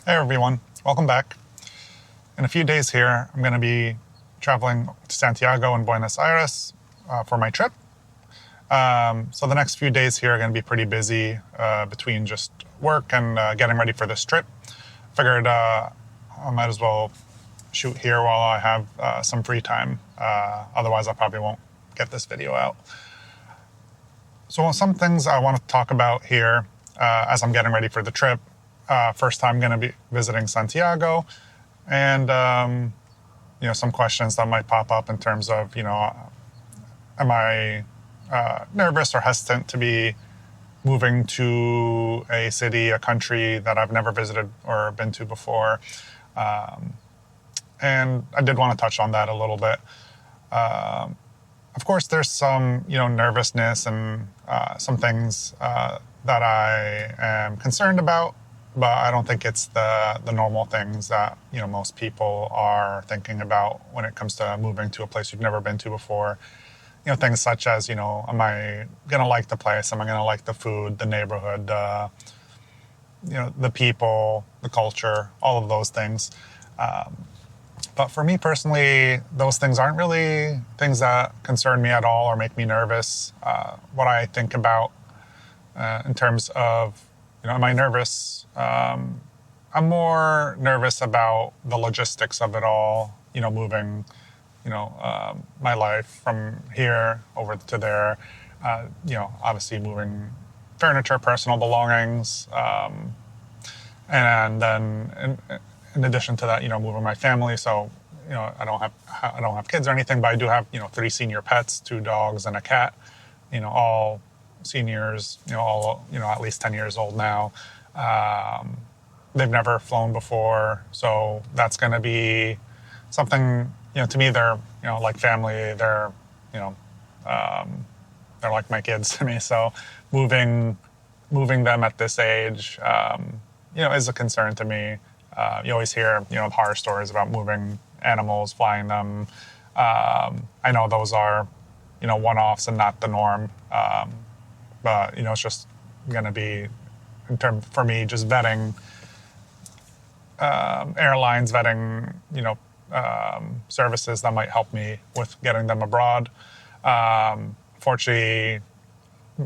Hey everyone, welcome back. In a few days here, I'm going to be traveling to Santiago and Buenos Aires for my trip. So the next few days here are going to be pretty busy between just work and getting ready for this trip. Figured I might as well shoot here while I have some free time. Otherwise, I probably won't get this video out. So some things I want to talk about here as I'm getting ready for the trip. First time going to be visiting Santiago, and some questions that might pop up in terms of am I nervous or hesitant to be moving to a city, a country that I've never visited or been to before, and I did want to touch on that a little bit. Of course, there's some nervousness and some things that I am concerned about. But I don't think it's the normal things that most people are thinking about when it comes to moving to a place you've never been to before. Things such as am I gonna like the place? Am I gonna like the food, the neighborhood, the people, the culture, all of those things. But for me personally, those things aren't really things that concern me at all or make me nervous. What I think about in terms of am I nervous? I'm more nervous about the logistics of it all, moving, my life from here over to there, obviously moving furniture, personal belongings, and then in addition to that, moving my family. So, I don't have kids or anything, but I do have, 3 senior pets, 2 dogs and a cat, all seniors, all at least 10 years old now. They've never flown before, so that's going to be something. To me, they're like family. They're they're like my kids to me. So moving them at this age, is a concern to me. You always hear horror stories about moving animals, flying them. I know those are one-offs and not the norm. But it's just going to be, for me, just vetting airlines, vetting services that might help me with getting them abroad. Fortunately,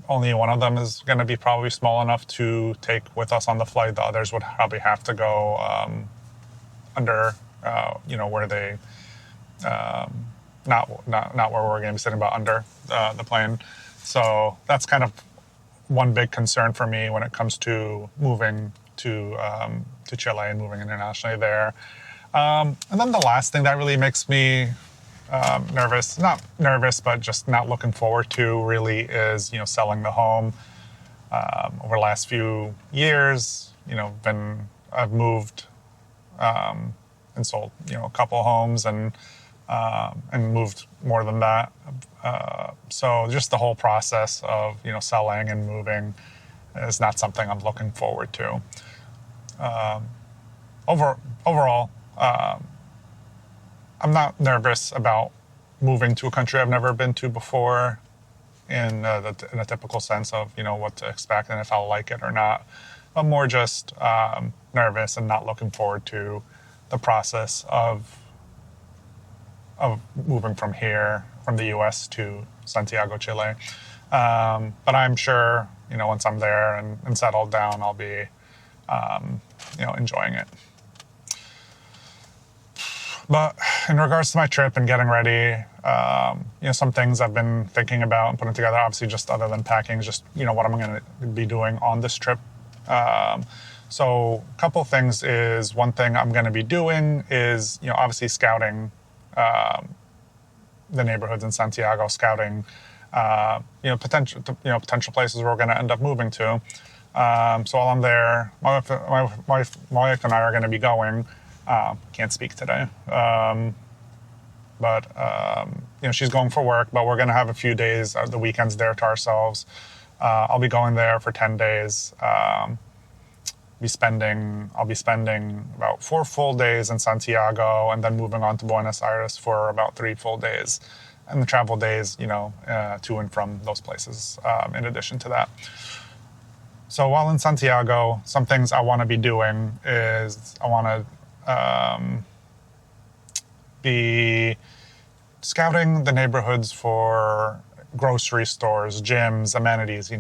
only one of them is going to be probably small enough to take with us on the flight. The others would probably have to go under, where they, not where we're going to be sitting, but under the plane. So that's kind of one big concern for me when it comes to moving to Chile and moving internationally there. And then the last thing that really makes me not nervous, but just not looking forward to really is, selling the home. Over the last few years, I've moved and sold, a couple homes and moved more than that. So just the whole process of, selling and moving is not something I'm looking forward to. Overall, I'm not nervous about moving to a country I've never been to before in a typical sense of, what to expect and if I'll like it or not. I'm more just nervous and not looking forward to the process of moving from here, from the U.S. to Santiago, Chile. But I'm sure, once I'm there and settled down, I'll be, enjoying it. But in regards to my trip and getting ready, some things I've been thinking about and putting together, obviously just other than packing, just, what I'm going to be doing on this trip. So a couple things is, one thing I'm going to be doing is, obviously scouting the neighborhoods in Santiago, scouting, potential places we're going to end up moving to. So while I'm there, my wife and I are going to be going. Can't speak today, but she's going for work. But we're going to have a few days, the weekends there to ourselves. I'll be going there for 10 days. I'll be spending about 4 full days in Santiago, and then moving on to Buenos Aires for about 3 full days, and the travel days, to and from those places. In addition to that, So while in Santiago, some things I want to be doing is I want to be scouting the neighborhoods for grocery stores, gyms, amenities,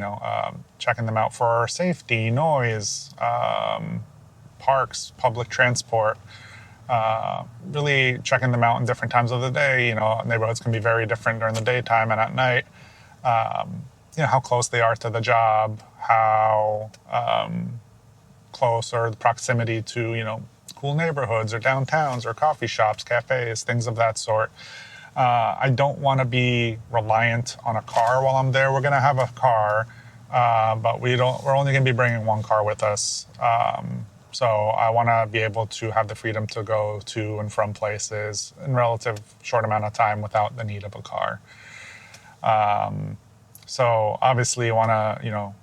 checking them out for safety, noise, parks, public transport, really checking them out in different times of the day. Neighborhoods can be very different during the daytime and at night. How close they are to the job, how close or the proximity to, cool neighborhoods or downtowns or coffee shops, cafes, things of that sort. I don't want to be reliant on a car while I'm there. We're going to have a car, but we're only going to be bringing one car with us. So I want to be able to have the freedom to go to and from places in relative short amount of time without the need of a car. So obviously you want to,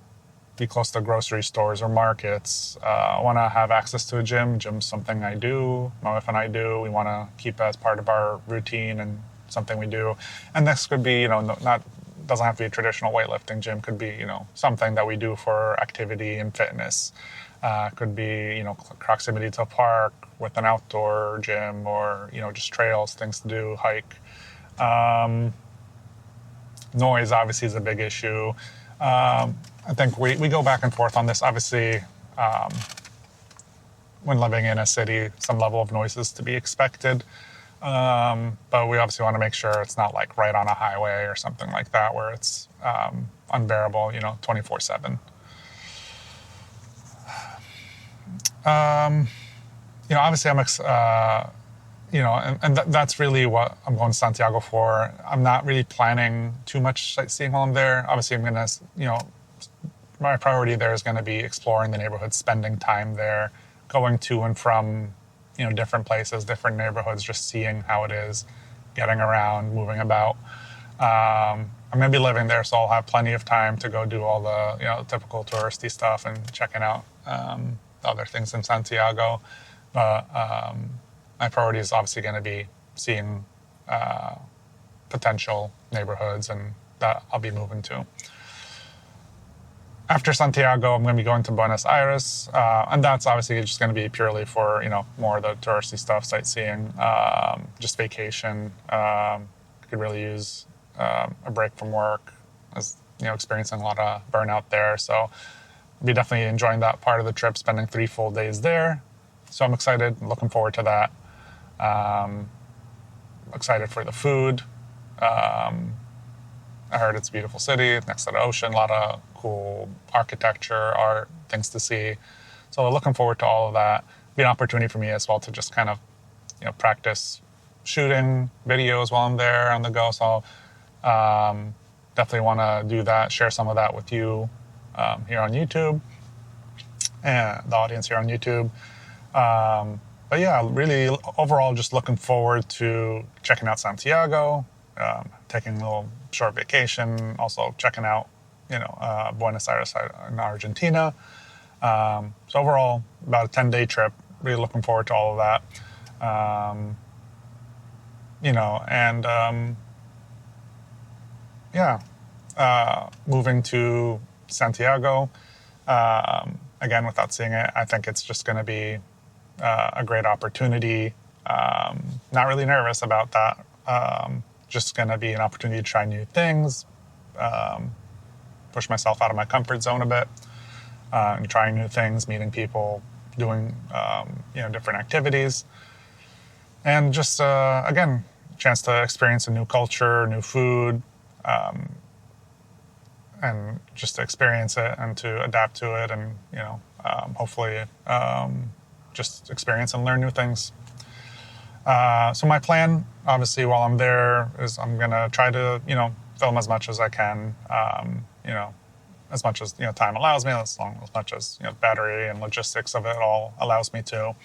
be close to grocery stores or markets. I want to have access to a gym. Gym's something I do, my wife and I do. We want to keep as part of our routine and something we do. And this could be, doesn't have to be a traditional weightlifting gym. Could be, something that we do for activity and fitness. Could be, proximity to a park with an outdoor gym or, just trails, things to do, hike. Noise obviously is a big issue. I think we go back and forth on this. Obviously, when living in a city, some level of noise is to be expected. But we obviously want to make sure it's not like right on a highway or something like that where it's unbearable, 24/7. Obviously that's really what I'm going to Santiago for. I'm not really planning too much sightseeing while I'm there. Obviously, I'm going to, my priority there is going to be exploring the neighborhood, spending time there, going to and from, different places, different neighborhoods, just seeing how it is, getting around, moving about. I'm going to be living there, so I'll have plenty of time to go do all the, typical touristy stuff and checking out the other things in Santiago. But my priority is obviously going to be seeing potential neighborhoods and that I'll be moving to. After Santiago, I'm going to be going to Buenos Aires, and that's obviously just going to be purely for, more of the touristy stuff, sightseeing, just vacation. Could really use a break from work, as, experiencing a lot of burnout there. So I'll be definitely enjoying that part of the trip, spending 3 full days there. So I'm excited, looking forward to that. Excited for the food. I heard it's a beautiful city, next to the ocean, a lot of cool architecture, art, things to see. So looking forward to all of that. Be an opportunity for me as well to just kind of, practice shooting videos while I'm there on the go. So definitely want to do that, share some of that with you here on YouTube and the audience here on YouTube. But yeah, really overall just looking forward to checking out Santiago, taking a little short vacation, also checking out, Buenos Aires in Argentina. So overall, about a 10-day trip, really looking forward to all of that. Moving to Santiago, again, without seeing it, I think it's just going to be a great opportunity. Not really nervous about that. Just going to be an opportunity to try new things, push myself out of my comfort zone a bit, and trying new things, meeting people, doing different activities, and just again, chance to experience a new culture, new food, and just to experience it and to adapt to it, and hopefully just experience and learn new things. So my plan, obviously, while I'm there, is I'm gonna try to, film as much as I can, as much as time allows me, as much as battery and logistics of it all allows me to.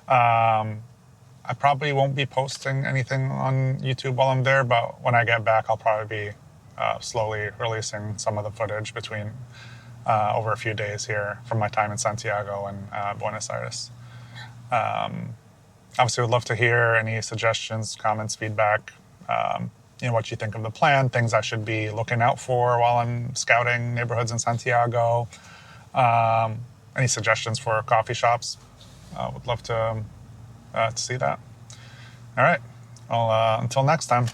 I probably won't be posting anything on YouTube while I'm there, but when I get back, I'll probably be slowly releasing some of the footage between over a few days here from my time in Santiago and Buenos Aires. Obviously, would love to hear any suggestions, comments, feedback, what you think of the plan, things I should be looking out for while I'm scouting neighborhoods in Santiago. Any suggestions for coffee shops? Would love to see that. All right. Well, until next time.